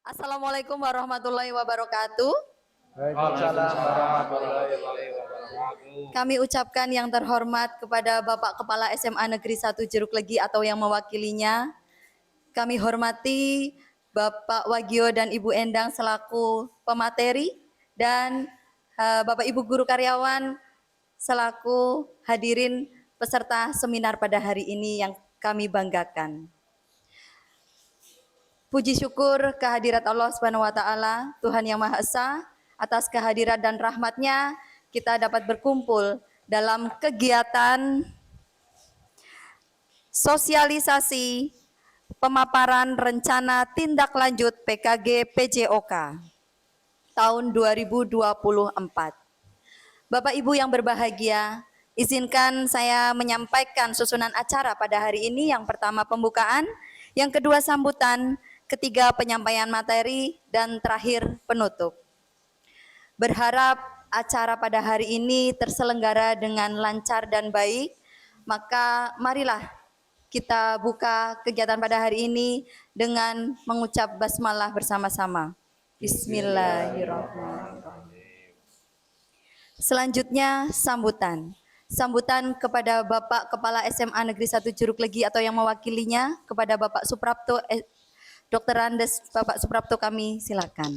Assalamualaikum warahmatullahi wabarakatuh. Waalaikumsalam warahmatullahi wabarakatuh. Kami ucapkan yang terhormat kepada Bapak Kepala SMA Negeri 1 Jeruk Legi atau yang mewakilinya. Kami hormati Bapak Wagio dan Ibu Endang selaku pemateri dan Bapak Ibu guru karyawan selaku hadirin peserta seminar pada hari ini yang kami banggakan. Puji syukur kehadirat Allah Subhanahu wa taala, Tuhan yang Maha Esa, atas kehadirat dan rahmat-Nya kita dapat berkumpul dalam kegiatan sosialisasi pemaparan rencana tindak lanjut PKG PJOK tahun 2024. Bapak Ibu yang berbahagia, izinkan saya menyampaikan susunan acara pada hari ini. Yang pertama pembukaan, yang kedua sambutan, ketiga penyampaian materi, dan terakhir penutup. Berharap acara pada hari ini terselenggara dengan lancar dan baik, maka marilah kita buka kegiatan pada hari ini dengan mengucap basmalah bersama-sama. Bismillahirrahmanirrahim. Selanjutnya sambutan. Sambutan kepada Bapak Kepala SMA Negeri 1 Jeruk Legi atau yang mewakilinya, kepada Bapak Suprapto, Dr. Andes Bapak Suprapto, kami silakan.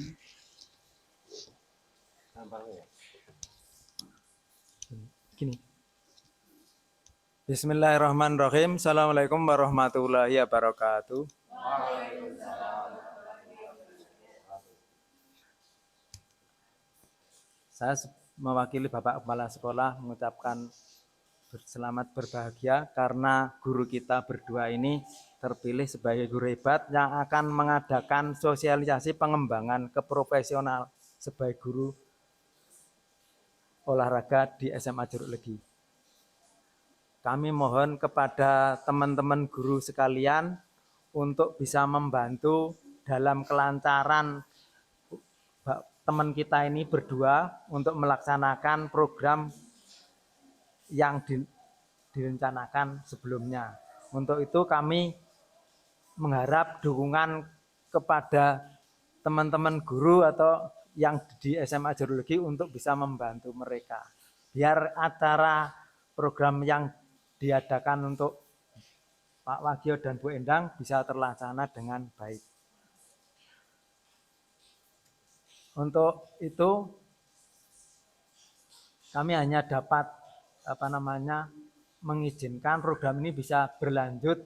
Gini. Bismillahirrahmanirrahim. Assalamualaikum warahmatullahi wabarakatuh. Saya mewakili Bapak Kepala Sekolah mengucapkan selamat berbahagia karena guru kita berdua ini terpilih sebagai guru hebat yang akan mengadakan sosialisasi pengembangan keprofesional sebagai guru olahraga di SMA Jeruk Legi. Kami mohon kepada teman-teman guru sekalian untuk bisa membantu dalam kelancaran teman kita ini berdua untuk melaksanakan program yang direncanakan sebelumnya. Untuk itu kami mengharap dukungan kepada teman-teman guru atau yang di SMA Jeruk Legi untuk bisa membantu mereka. Biar acara program yang diadakan untuk Pak Wagio dan Bu Endang bisa terlaksana dengan baik. Untuk itu kami hanya dapat mengizinkan program ini bisa berlanjut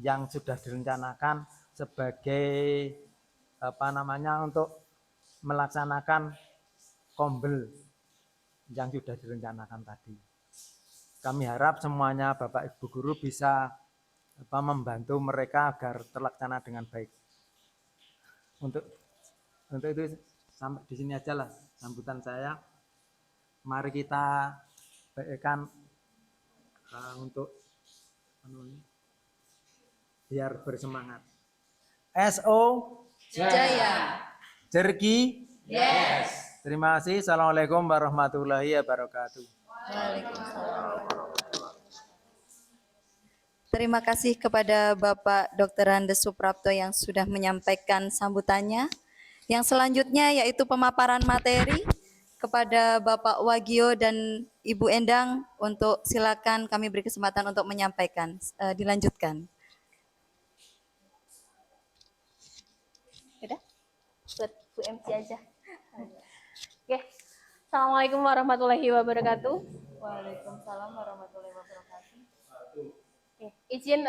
yang sudah direncanakan sebagai untuk melaksanakan kombel yang sudah direncanakan tadi. Kami harap semuanya Bapak Ibu guru bisa membantu mereka agar terlaksana dengan baik. Untuk itu sampai di sini aja lah sambutan saya. Mari kita baikkan untuk biar bersemangat. SO Jaya. Jergi. Yes. Terima kasih. Assalamualaikum warahmatullahi wabarakatuh. Waalaikumsalam. Terima kasih kepada Bapak Dr. Andes Suprapto yang sudah menyampaikan sambutannya. Yang selanjutnya yaitu pemaparan materi kepada Bapak Wagio dan Ibu Endang, untuk silakan kami beri kesempatan untuk menyampaikan. Dilanjutkan. Udah? Buat Bu MC aja. Oke. Assalamualaikum warahmatullahi wabarakatuh. Waalaikumsalam warahmatullahi wabarakatuh. Oke. Izin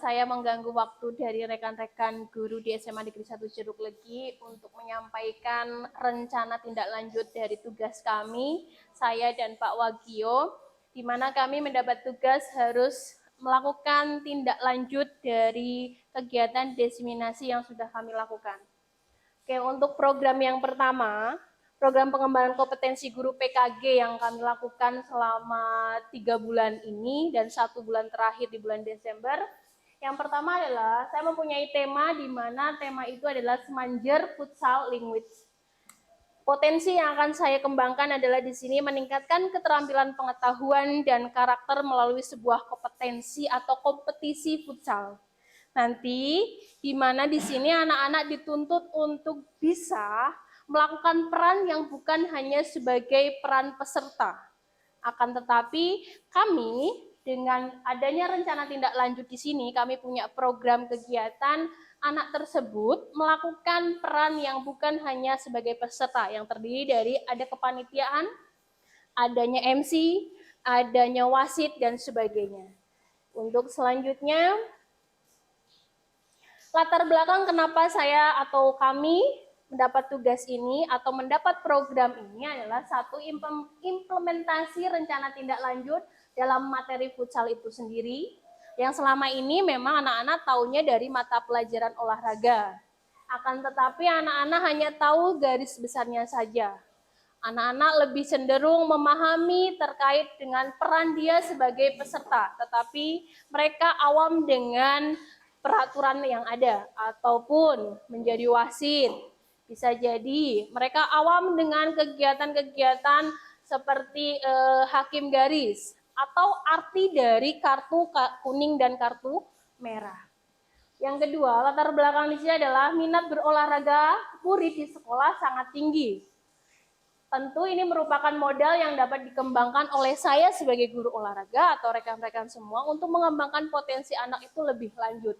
saya mengganggu waktu dari rekan-rekan guru di SMA Negeri 1 Jeruk Legi untuk menyampaikan rencana tindak lanjut dari tugas kami, saya dan Pak Wagio, di mana kami mendapat tugas harus melakukan tindak lanjut dari kegiatan diseminasi yang sudah kami lakukan. Oke, untuk program yang pertama, program pengembangan kompetensi guru PKG yang kami lakukan selama 3 bulan ini dan 1 bulan terakhir di bulan Desember. Yang pertama adalah saya mempunyai tema di mana tema itu adalah Semanjer Futsal Language. Potensi yang akan saya kembangkan adalah di sini meningkatkan keterampilan pengetahuan dan karakter melalui sebuah kompetensi atau kompetisi futsal. nanti di mana di sini anak-anak dituntut untuk bisa melakukan peran yang bukan hanya sebagai peran peserta. Akan tetapi kami dengan adanya rencana tindak lanjut di sini, kami punya program kegiatan anak tersebut melakukan peran yang bukan hanya sebagai peserta, yang terdiri dari ada kepanitiaan, adanya MC, adanya wasit, dan sebagainya. Untuk selanjutnya, latar belakang kenapa saya atau kami mendapat tugas ini atau mendapat program ini adalah satu, implementasi rencana tindak lanjut dalam materi futsal itu sendiri, yang selama ini memang anak-anak taunya dari mata pelajaran olahraga. Akan tetapi anak-anak hanya tahu garis besarnya saja. Anak-anak lebih cenderung memahami terkait dengan peran dia sebagai peserta, tetapi mereka awam dengan peraturan yang ada, ataupun menjadi wasit. Bisa jadi mereka awam dengan kegiatan-kegiatan seperti hakim garis, atau arti dari kartu kuning dan kartu merah. Yang kedua, latar belakang di sini adalah minat berolahraga murid di sekolah sangat tinggi. Tentu ini merupakan modal yang dapat dikembangkan oleh saya sebagai guru olahraga atau rekan-rekan semua untuk mengembangkan potensi anak itu lebih lanjut.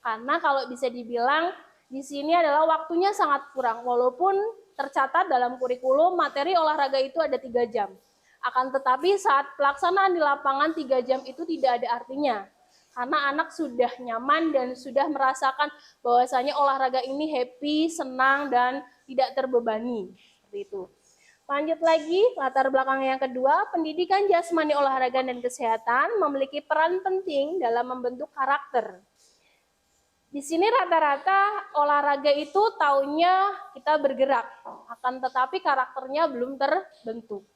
Karena kalau bisa dibilang di sini adalah waktunya sangat kurang, walaupun tercatat dalam kurikulum materi olahraga itu ada 3 jam. Akan tetapi saat pelaksanaan di lapangan 3 jam itu tidak ada artinya. Karena anak sudah nyaman dan sudah merasakan bahwasanya olahraga ini happy, senang, dan tidak terbebani. Seperti itu. Lanjut lagi, latar belakang yang kedua, pendidikan jasmani olahraga dan kesehatan memiliki peran penting dalam membentuk karakter. Di sini rata-rata olahraga itu taunya kita bergerak, akan tetapi karakternya belum terbentuk.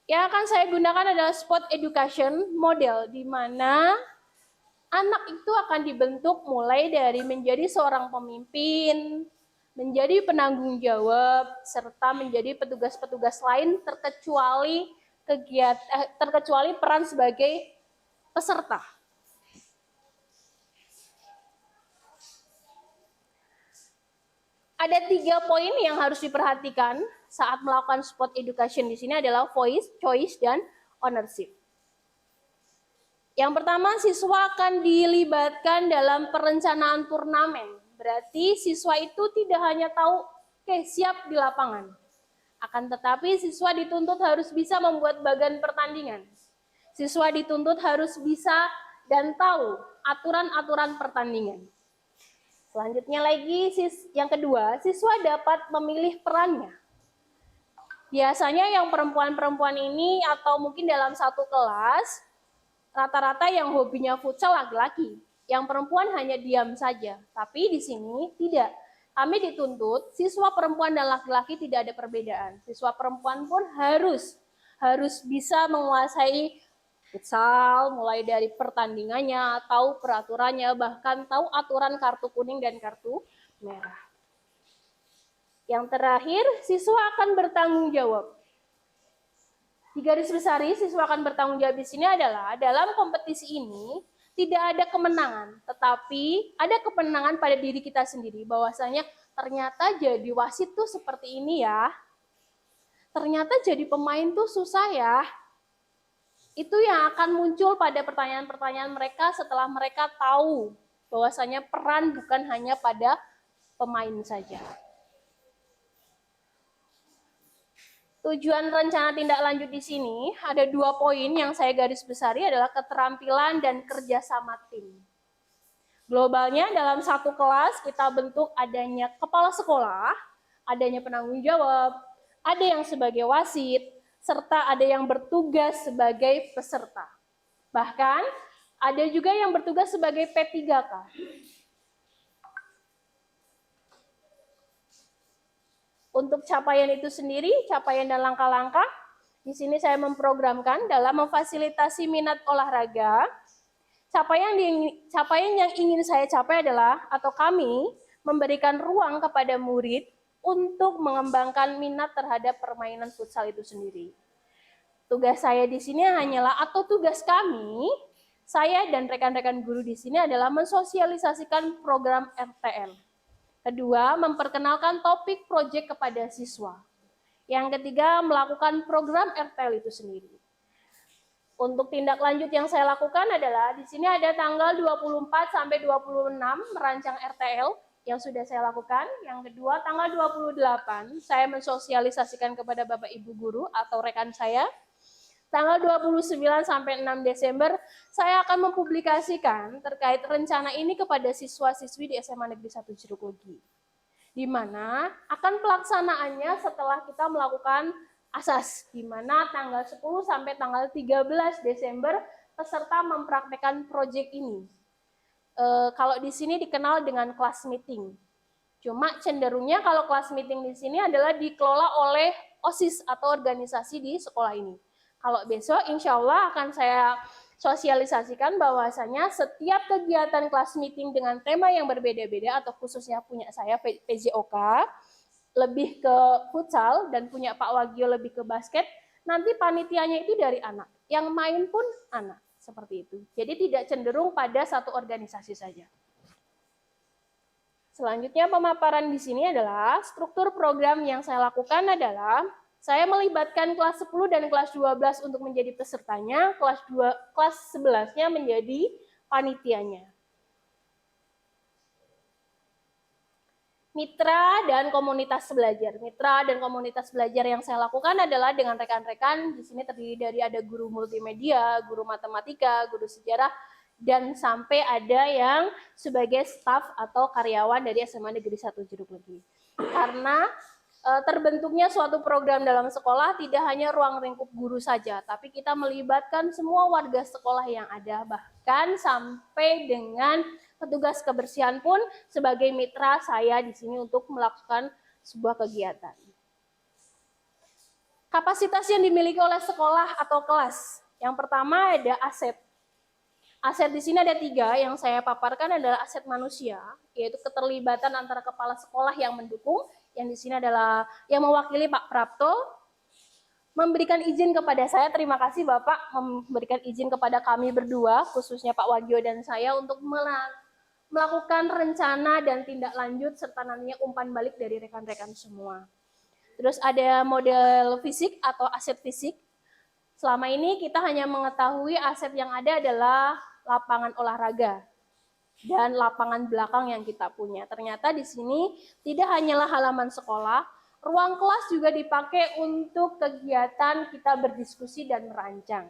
Yang akan saya gunakan adalah sport education model, di mana anak itu akan dibentuk mulai dari menjadi seorang pemimpin, menjadi penanggung jawab, serta menjadi petugas-petugas lain terkecuali peran sebagai peserta. Ada 3 poin yang harus diperhatikan saat melakukan sport education di sini adalah voice, choice, dan ownership. Yang pertama, siswa akan dilibatkan dalam perencanaan turnamen. Berarti siswa itu tidak hanya tahu, oke, siap di lapangan. Akan tetapi siswa dituntut harus bisa membuat bagan pertandingan. Siswa dituntut harus bisa dan tahu aturan-aturan pertandingan. Selanjutnya lagi, yang kedua, siswa dapat memilih perannya. Biasanya yang perempuan-perempuan ini atau mungkin dalam satu kelas, rata-rata yang hobinya futsal laki-laki. Yang perempuan hanya diam saja. Tapi di sini tidak. Kami dituntut siswa perempuan dan laki-laki tidak ada perbedaan. Siswa perempuan pun harus bisa menguasai futsal, mulai dari pertandingannya, tahu peraturannya, bahkan tahu aturan kartu kuning dan kartu merah. Yang terakhir, siswa akan bertanggung jawab. Di garis besar, siswa akan bertanggung jawab di sini adalah dalam kompetisi ini tidak ada kemenangan, tetapi ada kemenangan pada diri kita sendiri. Bahwasanya ternyata jadi wasit tuh seperti ini ya. Ternyata jadi pemain tuh susah ya. Itu yang akan muncul pada pertanyaan-pertanyaan mereka setelah mereka tahu bahwasanya peran bukan hanya pada pemain saja. Tujuan rencana tindak lanjut di sini ada 2 poin yang saya garis besari adalah keterampilan dan kerjasama tim. Globalnya dalam satu kelas kita bentuk adanya kepala sekolah, adanya penanggung jawab, ada yang sebagai wasit, serta ada yang bertugas sebagai peserta. Bahkan ada juga yang bertugas sebagai P3K. Untuk capaian itu sendiri, capaian dan langkah-langkah, di sini saya memprogramkan dalam memfasilitasi minat olahraga. Capaian yang ingin saya capai adalah, atau kami memberikan ruang kepada murid untuk mengembangkan minat terhadap permainan futsal itu sendiri. Tugas saya di sini hanyalah, atau tugas kami saya dan rekan-rekan guru di sini adalah mensosialisasikan program RTL. Kedua, memperkenalkan topik proyek kepada siswa. Yang ketiga, melakukan program RTL itu sendiri. Untuk tindak lanjut yang saya lakukan adalah di sini ada tanggal 24 sampai 26 merancang RTL yang sudah saya lakukan. Yang kedua, tanggal 28 saya mensosialisasikan kepada Bapak Ibu guru atau rekan saya. Tanggal 29 sampai 6 Desember saya akan mempublikasikan terkait rencana ini kepada siswa-siswi di SMA Negeri 1 Jeruk Legi. Di mana akan pelaksanaannya setelah kita melakukan asas, di mana tanggal 10 sampai tanggal 13 Desember peserta mempraktekkan proyek ini. Kalau di sini dikenal dengan kelas meeting. Cuma cenderungnya kalau kelas meeting di sini adalah dikelola oleh OSIS atau organisasi di sekolah ini. Kalau besok insya Allah akan saya sosialisasikan bahwasanya setiap kegiatan kelas meeting dengan tema yang berbeda-beda atau khususnya punya saya PJOK lebih ke futsal dan punya Pak Wagio lebih ke basket, nanti panitianya itu dari anak, yang main pun anak, seperti itu. Jadi tidak cenderung pada satu organisasi saja. Selanjutnya pemaparan di sini adalah struktur program yang saya lakukan adalah saya melibatkan kelas 10 dan kelas 12 untuk menjadi pesertanya, kelas 11-nya menjadi panitianya. Mitra dan komunitas belajar. Mitra dan komunitas belajar yang saya lakukan adalah dengan rekan-rekan, di sini terdiri dari ada guru multimedia, guru matematika, guru sejarah, dan sampai ada yang sebagai staf atau karyawan dari SMA Negeri 1 Jeruk Legi. Karena terbentuknya suatu program dalam sekolah tidak hanya ruang lingkup guru saja, tapi kita melibatkan semua warga sekolah yang ada, bahkan sampai dengan petugas kebersihan pun sebagai mitra saya di sini untuk melakukan sebuah kegiatan. Kapasitas yang dimiliki oleh sekolah atau kelas. Yang pertama ada aset. Aset di sini ada 3, yang saya paparkan adalah aset manusia, yaitu keterlibatan antara kepala sekolah yang mendukung, yang di sini adalah yang mewakili Pak Prapto, memberikan izin kepada saya, terima kasih Bapak memberikan izin kepada kami berdua, khususnya Pak Wagio dan saya untuk melakukan rencana dan tindak lanjut serta nantinya umpan balik dari rekan-rekan semua. Terus ada model fisik atau aset fisik. Selama ini kita hanya mengetahui aset yang ada adalah lapangan olahraga dan lapangan belakang yang kita punya. Ternyata di sini tidak hanyalah halaman sekolah, ruang kelas juga dipakai untuk kegiatan kita berdiskusi dan merancang.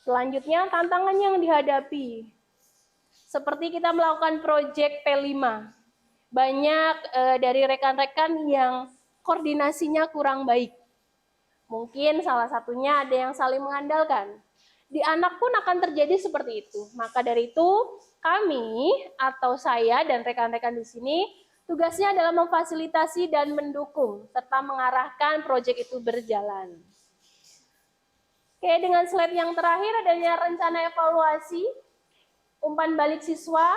Selanjutnya tantangan yang dihadapi. Seperti kita melakukan proyek P5. Banyak dari rekan-rekan yang koordinasinya kurang baik. Mungkin salah satunya ada yang saling mengandalkan. Di anak pun akan terjadi seperti itu. Maka dari itu, kami atau saya dan rekan-rekan di sini tugasnya adalah memfasilitasi dan mendukung serta mengarahkan proyek itu berjalan. Oke, dengan slide yang terakhir adanya rencana evaluasi umpan balik siswa.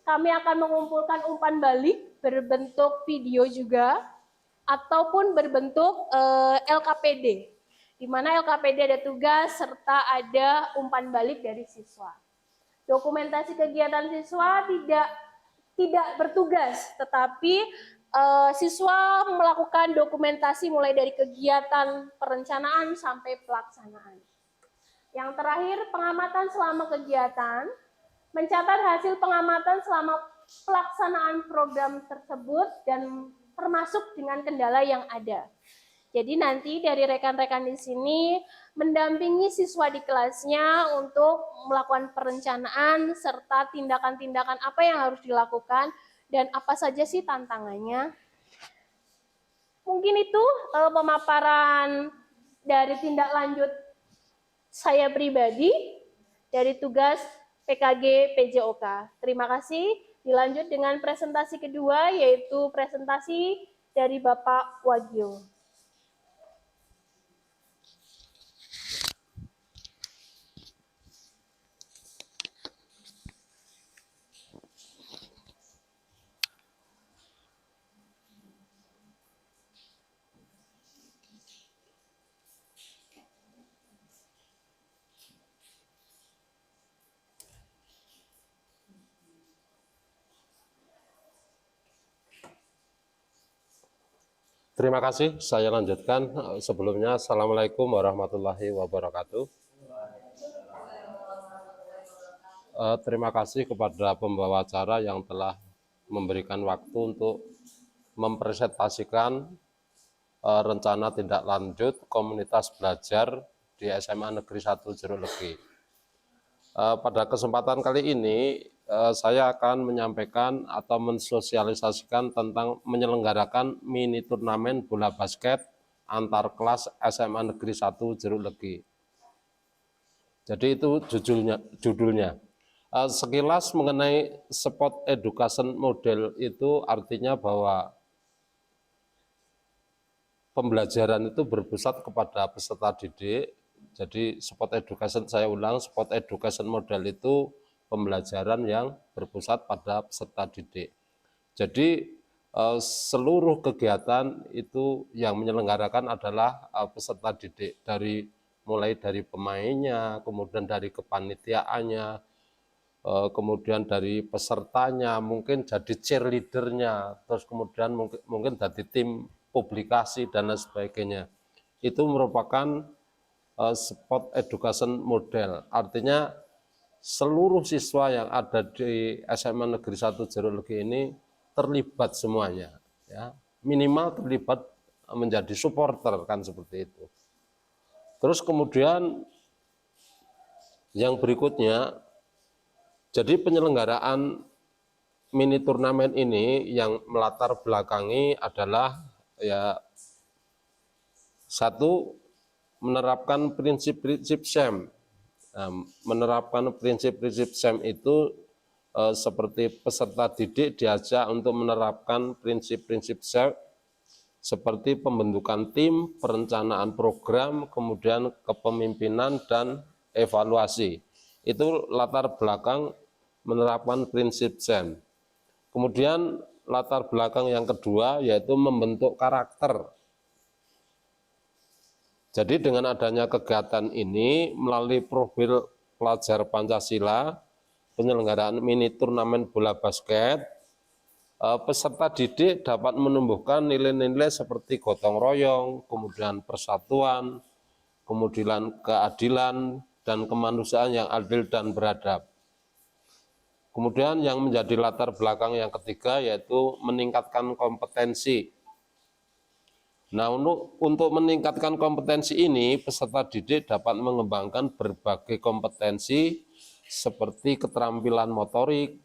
Kami akan mengumpulkan umpan balik berbentuk video juga ataupun berbentuk LKPD, di mana LKPD ada tugas serta ada umpan balik dari siswa. Dokumentasi kegiatan siswa tidak bertugas, tetapi siswa melakukan dokumentasi mulai dari kegiatan perencanaan sampai pelaksanaan. Yang terakhir, pengamatan selama kegiatan, mencatat hasil pengamatan selama pelaksanaan program tersebut dan termasuk dengan kendala yang ada. Jadi nanti dari rekan-rekan di sini mendampingi siswa di kelasnya untuk melakukan perencanaan serta tindakan-tindakan apa yang harus dilakukan dan apa saja sih tantangannya. Mungkin itu pemaparan dari tindak lanjut saya pribadi dari tugas PKG PJOK. Terima kasih. Dilanjut dengan presentasi kedua, yaitu presentasi dari Bapak Wagio. Terima kasih, saya lanjutkan. Sebelumnya, Assalamualaikum warahmatullahi wabarakatuh. Terima kasih kepada pembawa acara yang telah memberikan waktu untuk mempresentasikan rencana tindak lanjut komunitas belajar di SMA Negeri 1 Jeruk Legi. Pada kesempatan kali ini, saya akan menyampaikan atau mensosialisasikan tentang menyelenggarakan mini turnamen bola basket antar kelas SMA Negeri 1 Jeruk Legi. Jadi itu judulnya. Sekilas mengenai sport education model itu artinya bahwa pembelajaran itu berpusat kepada peserta didik. Jadi sport education, saya ulang, sport education model itu pembelajaran yang berpusat pada peserta didik. Jadi seluruh kegiatan itu yang menyelenggarakan adalah peserta didik, mulai dari pemainnya, kemudian dari kepanitiaannya, kemudian dari pesertanya, mungkin jadi cheerleadernya, terus kemudian mungkin jadi tim publikasi dan lain sebagainya. Itu merupakan sport education model, artinya seluruh siswa yang ada di SMA Negeri 1 Jeruk Legi ini terlibat semuanya, ya, minimal terlibat menjadi supporter, kan seperti itu. Terus kemudian yang berikutnya, jadi penyelenggaraan mini turnamen ini yang melatar belakangi adalah ya satu, menerapkan prinsip-prinsip SEM. Menerapkan prinsip-prinsip SEM itu seperti peserta didik diajak untuk menerapkan prinsip-prinsip SEM seperti pembentukan tim, perencanaan program, kemudian kepemimpinan dan evaluasi. Itu latar belakang menerapkan prinsip SEM. Kemudian latar belakang yang kedua yaitu membentuk karakter. Jadi dengan adanya kegiatan ini melalui profil pelajar Pancasila, penyelenggaraan mini turnamen bola basket, peserta didik dapat menumbuhkan nilai-nilai seperti gotong royong, kemudian persatuan, kemudian keadilan, dan kemanusiaan yang adil dan beradab. Kemudian yang menjadi latar belakang yang ketiga yaitu meningkatkan kompetensi. Nah, untuk meningkatkan kompetensi ini, peserta didik dapat mengembangkan berbagai kompetensi seperti keterampilan motorik,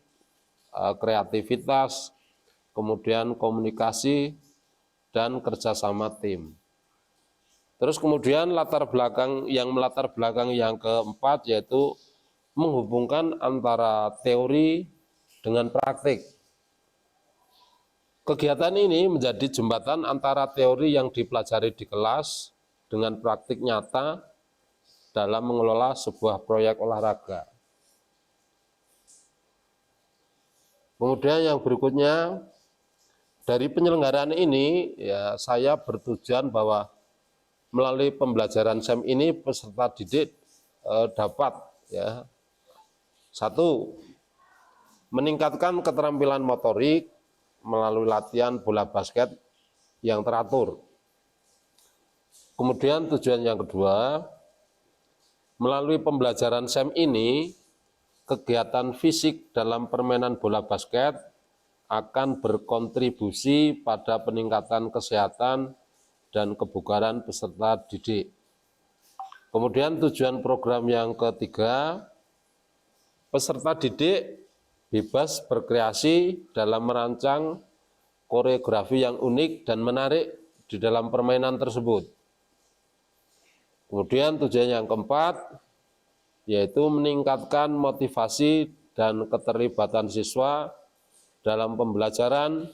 kreativitas, kemudian komunikasi, dan kerjasama tim. Terus kemudian latar belakang yang keempat yaitu menghubungkan antara teori dengan praktik. Kegiatan ini menjadi jembatan antara teori yang dipelajari di kelas dengan praktik nyata dalam mengelola sebuah proyek olahraga. Kemudian yang berikutnya, dari penyelenggaraan ini ya saya bertujuan bahwa melalui pembelajaran SEM ini peserta didik dapat ya satu, meningkatkan keterampilan motorik melalui latihan bola basket yang teratur. Kemudian tujuan yang kedua, melalui pembelajaran SEM ini kegiatan fisik dalam permainan bola basket akan berkontribusi pada peningkatan kesehatan dan kebugaran peserta didik. Kemudian tujuan program yang ketiga, peserta didik bebas berkreasi dalam merancang koreografi yang unik dan menarik di dalam permainan tersebut. Kemudian tujuan yang keempat, yaitu meningkatkan motivasi dan keterlibatan siswa dalam pembelajaran,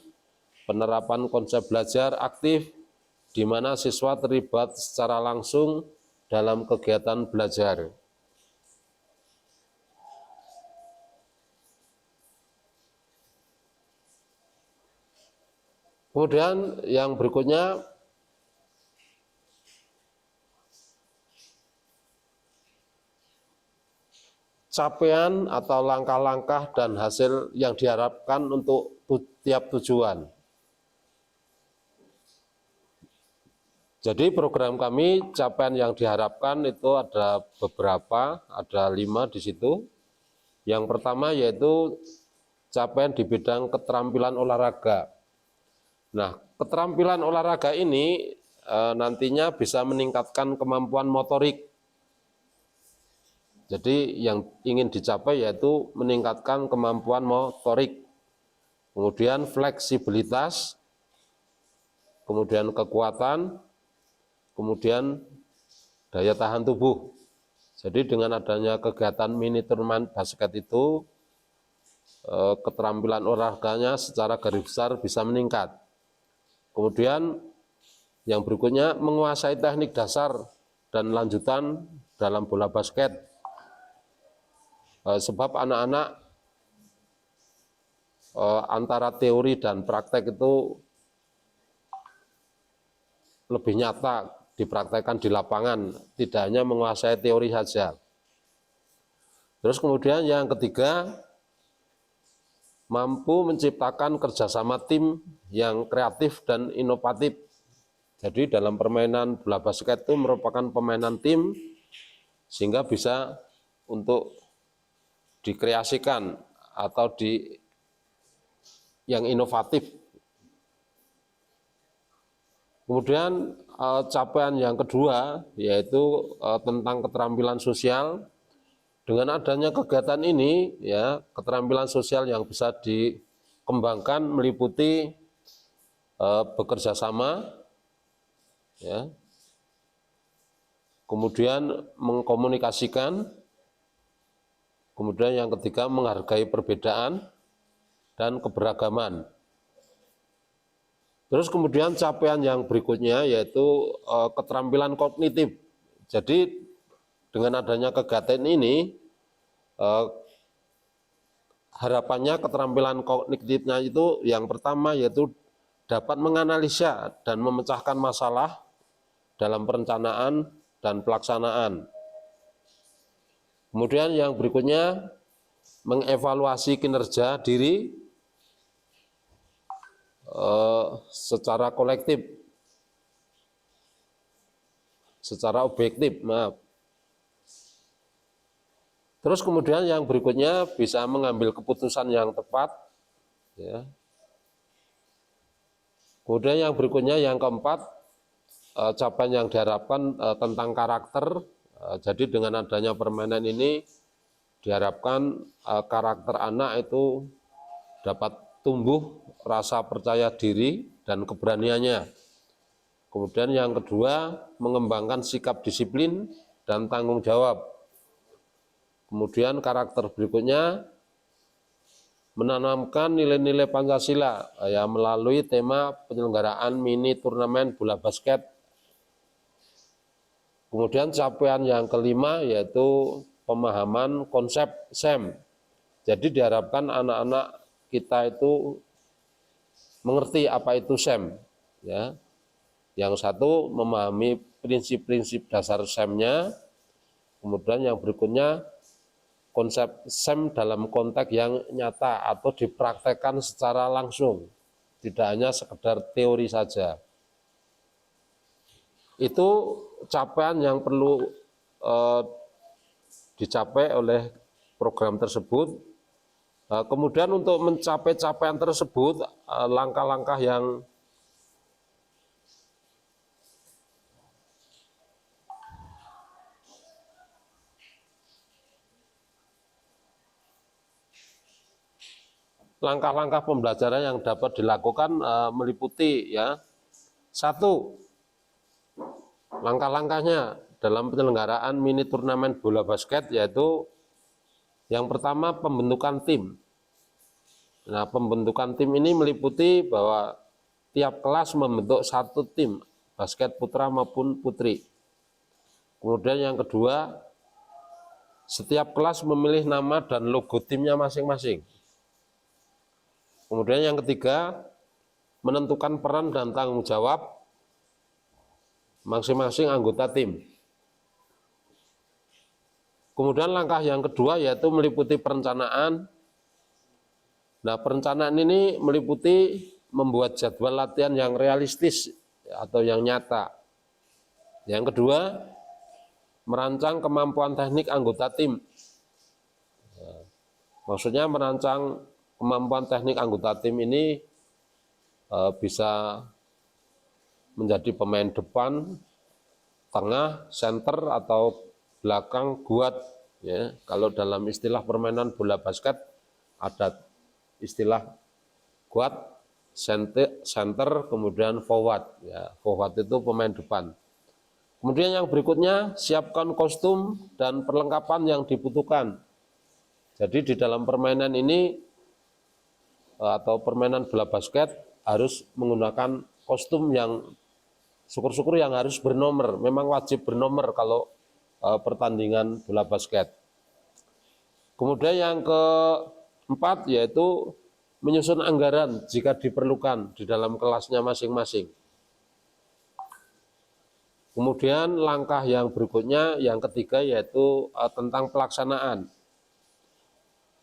penerapan konsep belajar aktif, di mana siswa terlibat secara langsung dalam kegiatan belajar. Kemudian yang berikutnya, capaian atau langkah-langkah dan hasil yang diharapkan untuk tiap tujuan. Jadi program kami capaian yang diharapkan itu ada beberapa, ada 5 di situ. Yang pertama yaitu capaian di bidang keterampilan olahraga. Nah, keterampilan olahraga ini nantinya bisa meningkatkan kemampuan motorik. Jadi yang ingin dicapai yaitu meningkatkan kemampuan motorik, kemudian fleksibilitas, kemudian kekuatan, kemudian daya tahan tubuh. Jadi dengan adanya kegiatan mini turnamen basket itu, keterampilan olahraganya secara garis besar bisa meningkat. Kemudian yang berikutnya menguasai teknik dasar dan lanjutan dalam bola basket. Sebab anak-anak antara teori dan praktek itu lebih nyata dipraktekkan di lapangan, tidak hanya menguasai teori saja. Terus kemudian yang ketiga, mampu menciptakan kerjasama tim yang kreatif dan inovatif. Jadi dalam permainan bola basket itu merupakan permainan tim, sehingga bisa untuk dikreasikan atau yang inovatif. Kemudian capaian yang kedua yaitu tentang keterampilan sosial. Dengan adanya kegiatan ini, ya, keterampilan sosial yang bisa dikembangkan meliputi bekerja sama, ya, kemudian mengkomunikasikan, kemudian yang ketiga menghargai perbedaan dan keberagaman. Terus kemudian capaian yang berikutnya yaitu keterampilan kognitif. Jadi dengan adanya kegiatan ini, harapannya keterampilan kognitifnya itu yang pertama yaitu dapat menganalisa dan memecahkan masalah dalam perencanaan dan pelaksanaan. Kemudian yang berikutnya mengevaluasi kinerja diri secara kolektif, secara objektif, maaf. Terus kemudian yang berikutnya bisa mengambil keputusan yang tepat, ya. Kemudian yang berikutnya yang keempat, capaian yang diharapkan tentang karakter. Jadi dengan adanya permainan ini diharapkan karakter anak itu dapat tumbuh rasa percaya diri dan keberaniannya. Kemudian yang kedua, mengembangkan sikap disiplin dan tanggung jawab. Kemudian karakter berikutnya, menanamkan nilai-nilai Pancasila ya, melalui tema penyelenggaraan mini turnamen bola basket. Kemudian capaian yang kelima yaitu pemahaman konsep SEM. Jadi diharapkan anak-anak kita itu mengerti apa itu SEM, ya. Yang satu memahami prinsip-prinsip dasar SEM-nya, kemudian yang berikutnya konsep SEM dalam konteks yang nyata atau dipraktekkan secara langsung, tidak hanya sekedar teori saja. Itu capaian yang perlu dicapai oleh program tersebut. Kemudian untuk mencapai capaian tersebut, langkah-langkah yang pembelajaran yang dapat dilakukan meliputi, ya, satu, langkah-langkahnya dalam penyelenggaraan mini turnamen bola basket yaitu yang pertama pembentukan tim. Nah, pembentukan tim ini meliputi bahwa tiap kelas membentuk satu tim basket putra maupun putri. Kemudian yang kedua, setiap kelas memilih nama dan logo timnya masing-masing. Kemudian yang ketiga, menentukan peran dan tanggung jawab masing-masing anggota tim. Kemudian langkah yang kedua yaitu meliputi perencanaan. Nah, perencanaan ini meliputi membuat jadwal latihan yang realistis atau yang nyata. Yang kedua, merancang kemampuan teknik anggota tim. Maksudnya merancang kemampuan teknik anggota tim ini bisa menjadi pemain depan, tengah, center, atau belakang, guard. Ya, kalau dalam istilah permainan bola basket ada istilah guard, center, kemudian forward. Ya, forward itu pemain depan. Kemudian yang berikutnya, siapkan kostum dan perlengkapan yang dibutuhkan. Jadi di dalam permainan ini atau permainan bola basket harus menggunakan kostum yang syukur-syukur yang harus bernomor. Memang wajib bernomor kalau pertandingan bola basket. Kemudian yang keempat yaitu menyusun anggaran jika diperlukan di dalam kelasnya masing-masing. Kemudian langkah yang berikutnya, yang ketiga yaitu tentang pelaksanaan.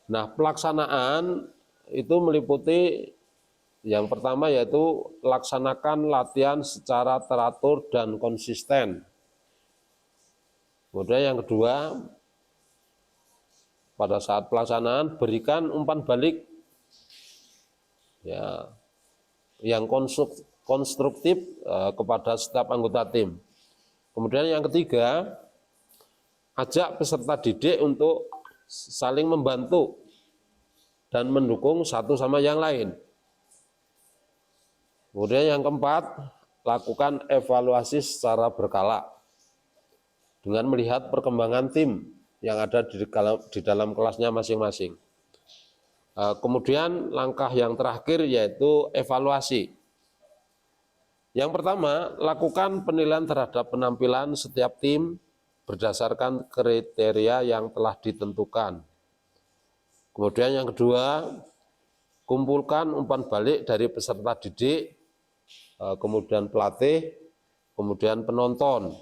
Nah, pelaksanaan itu meliputi yang pertama yaitu laksanakan latihan secara teratur dan konsisten. Kemudian yang kedua, pada saat pelaksanaan berikan umpan balik ya yang konstruktif kepada setiap anggota tim. Kemudian yang ketiga, ajak peserta didik untuk saling membantu dan mendukung satu sama yang lain. Kemudian yang keempat, lakukan evaluasi secara berkala dengan melihat perkembangan tim yang ada di dalam kelasnya masing-masing. Kemudian langkah yang terakhir yaitu evaluasi. Yang pertama, lakukan penilaian terhadap penampilan setiap tim berdasarkan kriteria yang telah ditentukan. Kemudian yang kedua, kumpulkan umpan balik dari peserta didik, kemudian pelatih, kemudian penonton.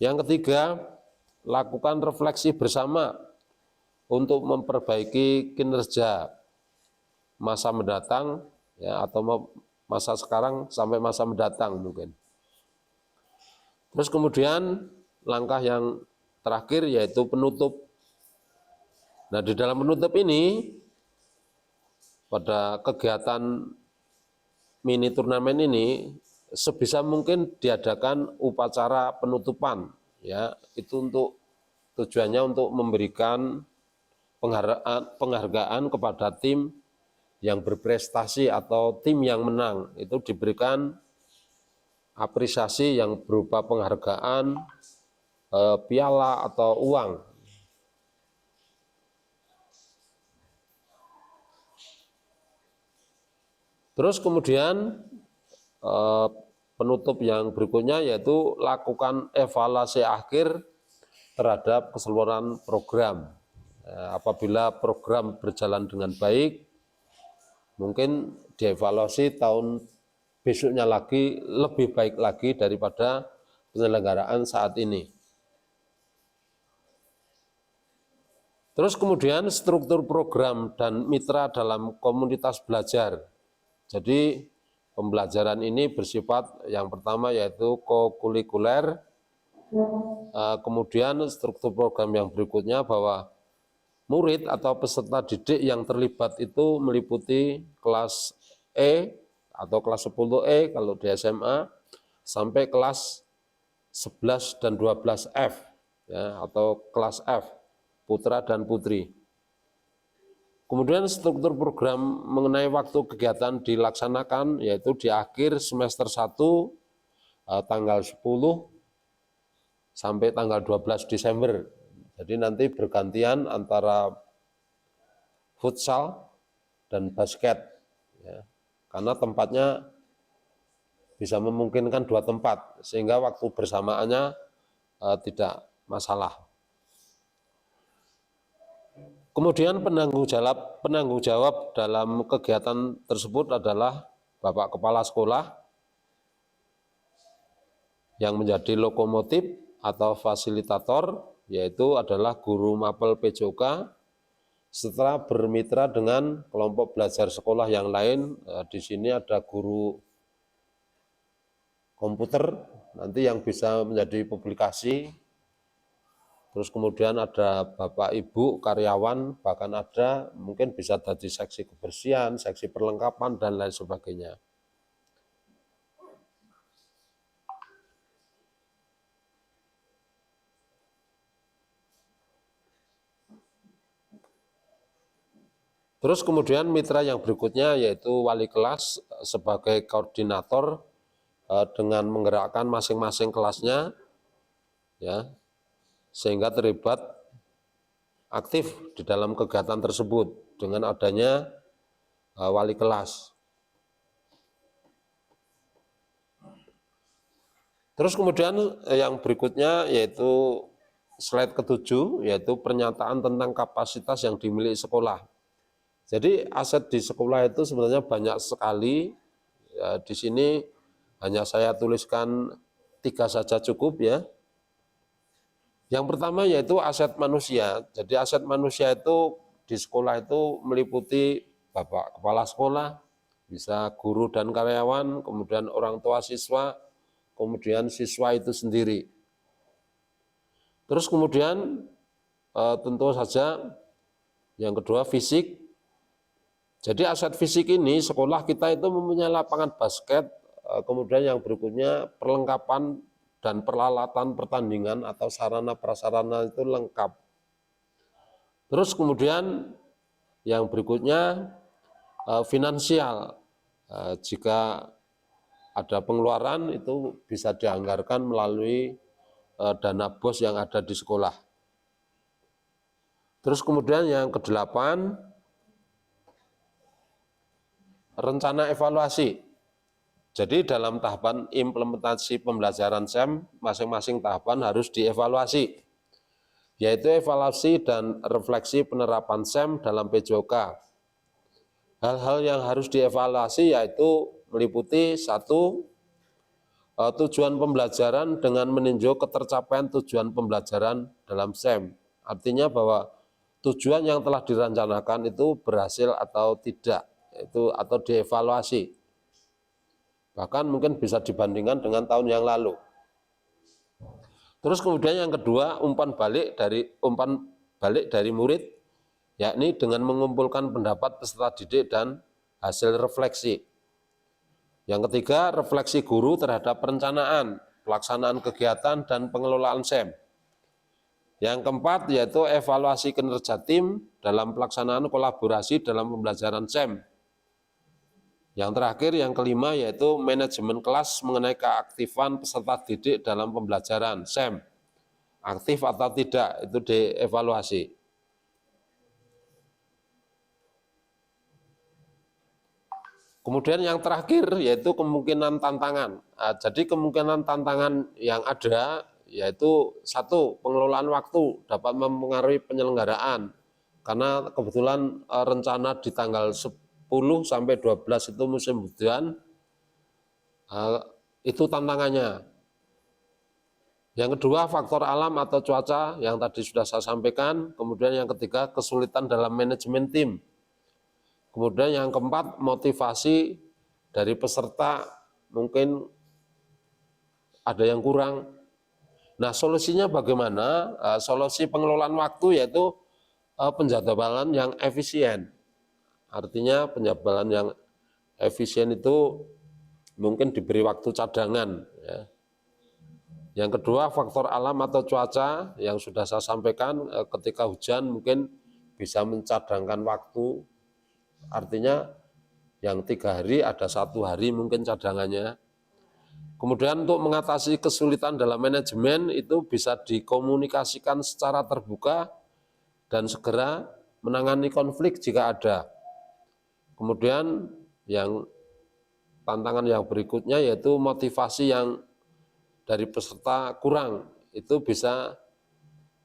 Yang ketiga, lakukan refleksi bersama untuk memperbaiki kinerja masa mendatang ya, atau masa sekarang sampai masa mendatang mungkin. Terus kemudian langkah yang terakhir yaitu penutup. Nah, di dalam penutup ini pada kegiatan mini turnamen ini sebisa mungkin diadakan upacara penutupan ya, itu untuk tujuannya untuk memberikan penghargaan kepada tim yang berprestasi atau tim yang menang, itu diberikan apresiasi yang berupa penghargaan, piala atau uang. Terus kemudian penutup yang berikutnya yaitu lakukan evaluasi akhir terhadap keseluruhan program. Apabila program berjalan dengan baik, mungkin dievaluasi tahun besoknya lagi lebih baik lagi daripada penyelenggaraan saat ini. Terus kemudian struktur program dan mitra dalam komunitas belajar. Jadi pembelajaran ini bersifat yang pertama yaitu kokurikuler, kemudian struktur program yang berikutnya bahwa murid atau peserta didik yang terlibat itu meliputi kelas E atau kelas 10E kalau di SMA sampai kelas 11 dan 12F ya, atau kelas F, putra dan putri. Kemudian struktur program mengenai waktu kegiatan dilaksanakan yaitu di akhir semester 1 tanggal 10 sampai tanggal 12 Desember. Jadi nanti bergantian antara futsal dan basket ya, karena tempatnya bisa memungkinkan dua tempat sehingga waktu bersamaannya tidak masalah. Kemudian penanggung jawab dalam kegiatan tersebut adalah Bapak Kepala Sekolah yang menjadi lokomotif atau fasilitator, yaitu adalah guru mapel PJOK setelah bermitra dengan kelompok belajar sekolah yang lain. Di sini ada guru komputer nanti yang bisa menjadi publikasi. Terus kemudian ada Bapak Ibu karyawan, bahkan ada mungkin bisa dari seksi kebersihan, seksi perlengkapan, dan lain sebagainya. Terus kemudian mitra yang berikutnya yaitu wali kelas sebagai koordinator dengan menggerakkan masing-masing kelasnya, ya, sehingga terlibat aktif di dalam kegiatan tersebut dengan adanya wali kelas. Terus kemudian yang berikutnya yaitu slide ke-7, yaitu pernyataan tentang kapasitas yang dimiliki sekolah. Jadi aset di sekolah itu sebenarnya banyak sekali. Ya, di sini hanya saya tuliskan 3 saja cukup ya. Yang pertama yaitu aset manusia. Jadi aset manusia itu di sekolah itu meliputi Bapak Kepala Sekolah, bisa guru dan karyawan, kemudian orang tua siswa, kemudian siswa itu sendiri. Terus kemudian tentu saja yang kedua fisik. Jadi aset fisik ini sekolah kita itu mempunyai lapangan basket, kemudian yang berikutnya perlengkapan dan peralatan pertandingan atau sarana prasarana itu lengkap. Terus kemudian yang berikutnya finansial. Jika ada pengeluaran itu bisa dianggarkan melalui dana BOS yang ada di sekolah. Terus kemudian yang kedelapan, rencana evaluasi. Jadi dalam tahapan implementasi pembelajaran SEM, masing-masing tahapan harus dievaluasi, yaitu evaluasi dan refleksi penerapan SEM dalam PJOK. Hal-hal yang harus dievaluasi yaitu meliputi 1, tujuan pembelajaran dengan meninjau ketercapaian tujuan pembelajaran dalam SEM. Artinya bahwa tujuan yang telah direncanakan itu berhasil atau tidak, itu atau dievaluasi. Bahkan mungkin bisa dibandingkan dengan tahun yang lalu. Terus kemudian yang kedua, umpan balik dari murid, yakni dengan mengumpulkan pendapat peserta didik dan hasil refleksi. Yang ketiga, refleksi guru terhadap perencanaan, pelaksanaan kegiatan, dan pengelolaan SEM. Yang keempat, yaitu evaluasi kinerja tim dalam pelaksanaan kolaborasi dalam pembelajaran SEM. Yang terakhir, yang kelima, yaitu manajemen kelas mengenai keaktifan peserta didik dalam pembelajaran SEM. Aktif atau tidak, itu dievaluasi. Kemudian yang terakhir yaitu kemungkinan tantangan. Jadi kemungkinan tantangan yang ada yaitu 1, pengelolaan waktu dapat mempengaruhi penyelenggaraan. Karena kebetulan rencana di tanggal 10 sampai 12 itu musim hujan, itu tantangannya. Yang kedua, faktor alam atau cuaca yang tadi sudah saya sampaikan. Kemudian yang ketiga, kesulitan dalam manajemen tim. Kemudian yang keempat, motivasi dari peserta mungkin ada yang kurang. Nah, solusinya bagaimana? Solusi pengelolaan waktu yaitu penjadwalan yang efisien. Artinya penjadwalan yang efisien itu mungkin diberi waktu cadangan. Ya. Yang kedua, faktor alam atau cuaca yang sudah saya sampaikan, ketika hujan mungkin bisa mencadangkan waktu. Artinya yang 3 hari ada 1 hari mungkin cadangannya. Kemudian untuk mengatasi kesulitan dalam manajemen itu bisa dikomunikasikan secara terbuka dan segera menangani konflik jika ada. Kemudian yang tantangan yang berikutnya yaitu motivasi yang dari peserta kurang. Itu bisa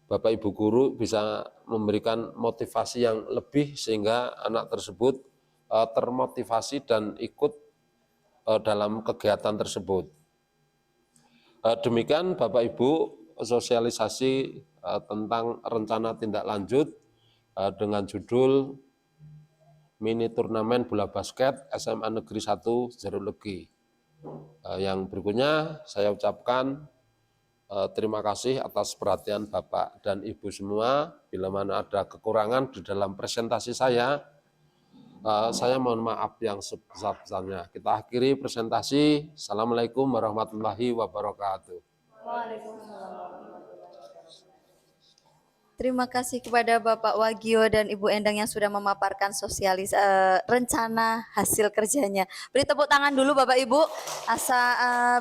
Bapak Ibu guru bisa memberikan motivasi yang lebih sehingga anak tersebut termotivasi dan ikut dalam kegiatan tersebut. Demikian Bapak Ibu sosialisasi tentang rencana tindak lanjut dengan judul Mini Turnamen Bola Basket SMA Negeri 1 Jeruk Legi. Yang berikutnya saya ucapkan terima kasih atas perhatian Bapak dan Ibu semua. Bila mana ada kekurangan di dalam presentasi saya mohon maaf yang sebesar-besarnya. Kita akhiri presentasi. Assalamualaikum warahmatullahi wabarakatuh. Terima kasih kepada Bapak Wagio dan Ibu Endang yang sudah memaparkan rencana hasil kerjanya. Beri tepuk tangan dulu Bapak Ibu,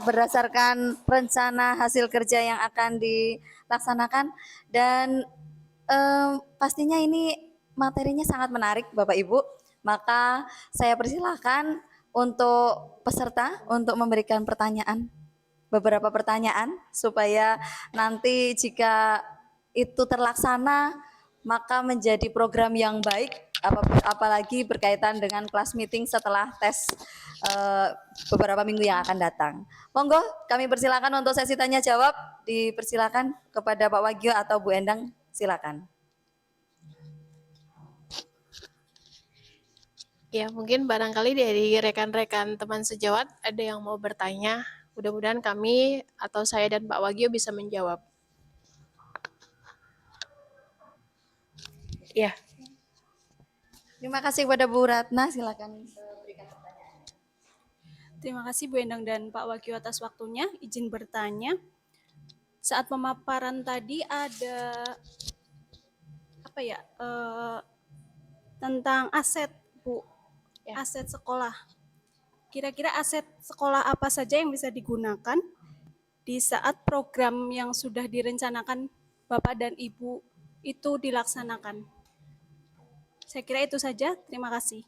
berdasarkan rencana hasil kerja yang akan dilaksanakan dan pastinya ini materinya sangat menarik Bapak Ibu. Maka saya persilahkan untuk peserta untuk memberikan beberapa pertanyaan supaya nanti jika itu terlaksana maka menjadi program yang baik, apalagi berkaitan dengan kelas meeting setelah tes beberapa minggu yang akan datang. Monggo kami persilakan untuk sesi tanya jawab, dipersilakan kepada Pak Wagio atau Bu Endang, silakan. Ya, mungkin barangkali dari rekan-rekan teman sejawat ada yang mau bertanya. Mudah-mudahan kami atau saya dan Pak Wagio bisa menjawab. Ya, Terima kasih kepada Bu Ratna, silakan berikan pertanyaan. Terima kasih Bu Endang dan Pak Wagio atas waktunya. Izin bertanya, saat pemaparan tadi ada tentang aset Bu, Ya. aset sekolah. Kira-kira aset sekolah apa saja yang bisa digunakan di saat program yang sudah direncanakan Bapak dan Ibu itu dilaksanakan? Saya kira itu saja. Terima kasih.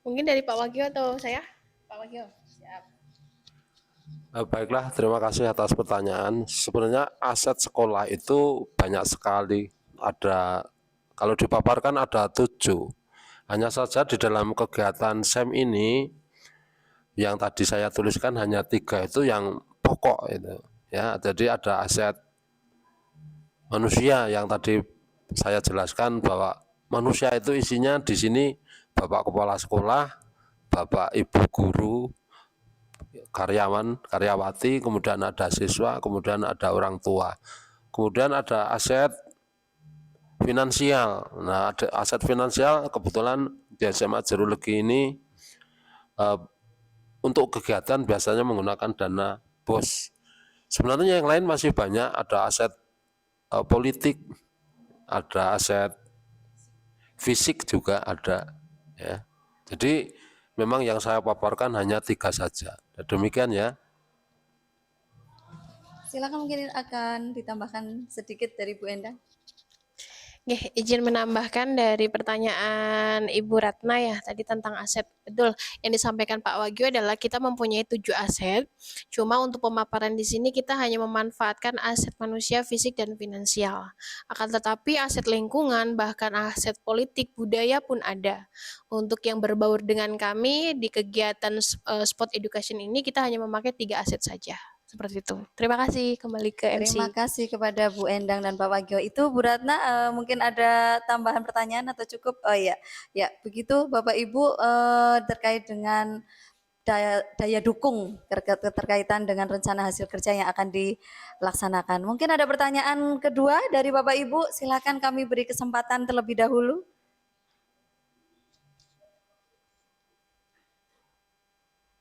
mungkin dari Pak Wagio atau saya? Pak Wagio, siap. Baiklah, terima kasih atas pertanyaan. Sebenarnya aset sekolah itu banyak sekali. Kalau dipaparkan ada 7. Hanya saja di dalam kegiatan SEM ini, yang tadi saya tuliskan hanya 3 itu yang pokok itu. Ya, jadi ada aset manusia yang tadi saya jelaskan bahwa manusia itu isinya di sini Bapak Kepala Sekolah, Bapak Ibu Guru, karyawan, karyawati, kemudian ada siswa, kemudian ada orang tua. Kemudian ada aset finansial. Nah, ada aset finansial kebetulan di SMA Jerulegi ini untuk kegiatan biasanya menggunakan dana BOS. Sebenarnya yang lain masih banyak, ada aset politik, ada aset fisik juga ada. Ya. Jadi memang yang saya paparkan hanya 3 saja. Demikian ya. Silakan, mungkin akan ditambahkan sedikit dari Bu Endang. Oke, izin menambahkan dari pertanyaan Ibu Ratna ya tadi tentang aset. Betul, yang disampaikan Pak Wagio adalah kita mempunyai 7 aset. Cuma untuk pemaparan di sini kita hanya memanfaatkan aset manusia, fisik dan finansial. Akan tetapi aset lingkungan bahkan aset politik, budaya pun ada. Untuk yang berbaur dengan kami di kegiatan sport education ini kita hanya memakai 3 aset saja. Seperti itu. Terima kasih, kembali ke MC. Terima kasih kepada Bu Endang dan Pak Wagio. Itu Bu Ratna, mungkin ada tambahan pertanyaan atau cukup? Oh iya, ya begitu Bapak Ibu, terkait dengan daya dukung keterkaitan dengan rencana hasil kerja yang akan dilaksanakan. Mungkin ada pertanyaan kedua dari Bapak Ibu, silakan kami beri kesempatan terlebih dahulu.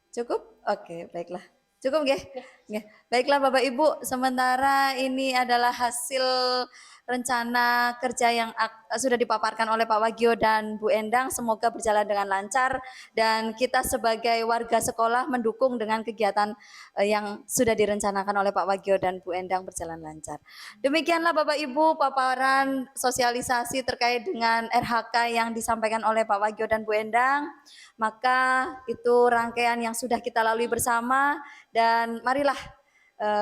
Cukup? Oke, baiklah. Cukup nggih? Nggih. Baiklah Bapak Ibu, sementara ini adalah hasil rencana kerja yang sudah dipaparkan oleh Pak Wagio dan Bu Endang, semoga berjalan dengan lancar dan kita sebagai warga sekolah mendukung dengan kegiatan yang sudah direncanakan oleh Pak Wagio dan Bu Endang berjalan lancar. Demikianlah Bapak Ibu paparan sosialisasi terkait dengan RHK yang disampaikan oleh Pak Wagio dan Bu Endang. Maka itu rangkaian yang sudah kita lalui bersama dan marilah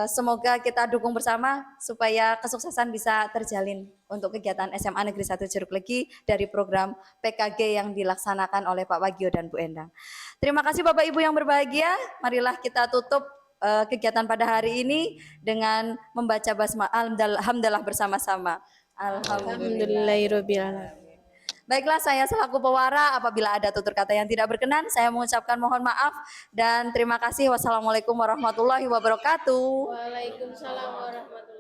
semoga kita dukung bersama supaya kesuksesan bisa terjalin untuk kegiatan SMA Negeri 1 Jeruk-Legi dari program PKG yang dilaksanakan oleh Pak Wagio dan Bu Endang. Terima kasih Bapak Ibu yang berbahagia. Marilah kita tutup kegiatan pada hari ini dengan membaca basmalah alhamdulillah bersama-sama. Alhamdulillahirabbil alamin. Baiklah, saya selaku pewara, apabila ada tutur kata yang tidak berkenan, saya mengucapkan mohon maaf dan terima kasih. Wassalamualaikum warahmatullahi wabarakatuh. Waalaikumsalam warahmatullahi